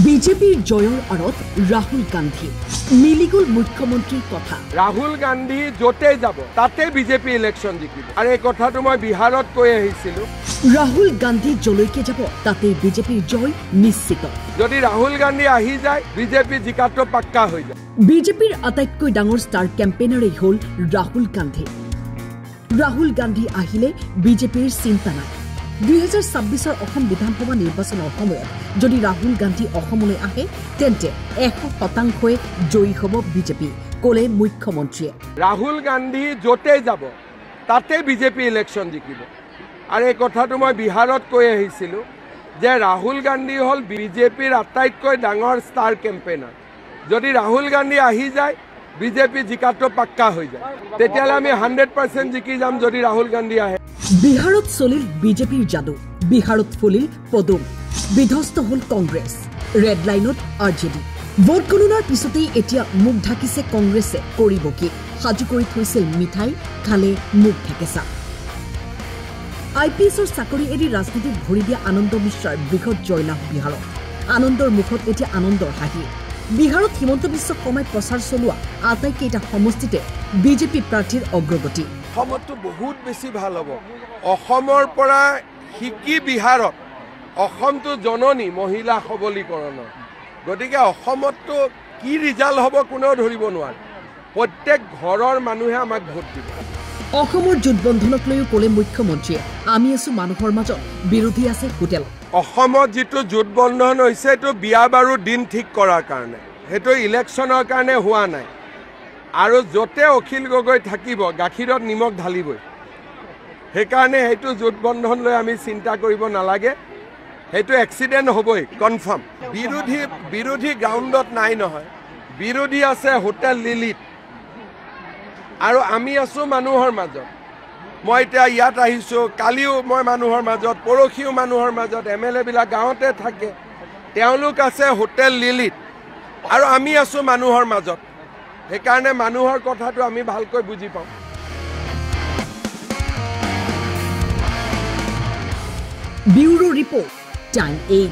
বিজেপিৰ জয়ৰ আঁৰত ৰাহুল গান্ধী মিলিগুল মুখ্যমন্ত্ৰীৰ কথা। ৰাহুল গান্ধী য'তে যাব তাতে বিজেপি ইলেকশ্যন জিকিব আৰু এই কথাটো মই বিহাৰত কৈ আহিছিলোঁ। ৰাহুল গান্ধী যলৈকে যাব তাতে বিজেপিৰ জয় নিশ্চিত। যদি ৰাহুল গান্ধী আহি যায় বিজেপি জিকাটো পাক্কা হৈ যায়। বিজেপিৰ আটাইতকৈ ডাঙৰ ষ্টাৰ কেম্পেইনাৰেই হ'ল ৰাহুল গান্ধী। ৰাহুল গান্ধী আহিলে বিজেপিৰ চিন্তা নাই। 2026 অসম বিধানসভা নিৰ্বাচনৰ সময়ত যদি ৰাহুল গান্ধী অসমলৈ আহে তেন্তে 100% জয়ী হ'ব বিজেপি, ক'লে মুখ্যমন্ত্ৰীয়ে। ৰাহুল গান্ধী য'তে যাব তাতে বিজেপি ইলেকশ্যন জিকিব আৰু এই কথাটো মই বিহাৰত কৈ আহিছিলোঁ যে ৰাহুল গান্ধী হ'ল বিজেপিৰ আটাইতকৈ ডাঙৰ ষ্টাৰ কেম্পেইনাৰ। যদি ৰাহুল গান্ধী আহি যায় বিজেপি জিকাটো পাক্কা হৈ যায়, তেতিয়াহ'লে আমি 100% জিকি যাম যদি ৰাহুল গান্ধী আহে। বিহাৰত চলিল বিজেপিৰ যাদু, বিহাৰত ফুলিল পদুম, বিধ্বস্ত হ'ল কংগ্ৰেছ, ৰেড লাইনত আৰজেডি। ভোট গণনাৰ পিছতেই এতিয়া মুখ ঢাকিছে কংগ্ৰেছে, কৰিব কি? সাজু কৰি থৈছিল মিঠাই, খালে মুখ ঢেকেচা। IPSৰ চাকৰি এৰি ৰাজনীতিত ভৰি দিয়া আনন্দ মিশ্ৰাৰ বৃহৎ জয়লাভ বিহাৰত। আনন্দৰ মুখত এতিয়া আনন্দৰ হাঁহি। বিহাৰত হিমন্ত বিশ্ব শৰ্মাই প্ৰচাৰ চলোৱা আটাইকেইটা সমষ্টিতে বিজেপি প্ৰাৰ্থীৰ অগ্ৰগতি। অসমতো বহুত বেছি ভাল হ'ব। অসমৰ পৰা শিকি বিহাৰত অসমটো জননী মহিলা সবলীকৰণৰ, গতিকে অসমততো কি ৰিজাল্ট হ'ব কোনেও ধৰিব নোৱাৰে। প্ৰত্যেক ঘৰৰ মানুহে আমাক ভোট দিব। অসমৰ জোটবন্ধনক লৈও ক'লে মুখ্যমন্ত্ৰীয়ে, আমি আছো মানুহৰ মাজত, বিৰোধী আছে হোটেলত। অসমত যিটো জোটবন্ধন হৈছে এইটো বিয়া বাৰু দিন ঠিক কৰাৰ কাৰণে, সেইটো ইলেকশ্যনৰ কাৰণে হোৱা নাই। আৰু য'তে অখিল গগৈ থাকিব গাখীৰত নিমখ ঢালিবই, সেইকাৰণে সেইটো জোটবন্ধন লৈ আমি চিন্তা কৰিব নালাগে। সেইটো এক্সিডেণ্ট হ'বই কনফাৰ্ম। বিৰোধী গ্ৰাউণ্ডত নাই নহয়, বিৰোধী আছে হোটেল লিলিত আৰু আমি আছোঁ মানুহৰ মাজত। মই এতিয়া ইয়াত আহিছোঁ, কালিও মই মানুহৰ মাজত, পৰহিও মানুহৰ মাজত। MLA বিলাক গাঁৱতে থাকে, তেওঁলোক আছে হোটেল লিলিত আৰু আমি আছোঁ মানুহৰ মাজত। সেইকাৰণে মানুহৰ কথাটো আমি ভালকৈ বুজি পাওঁ। Bureau report, time 8।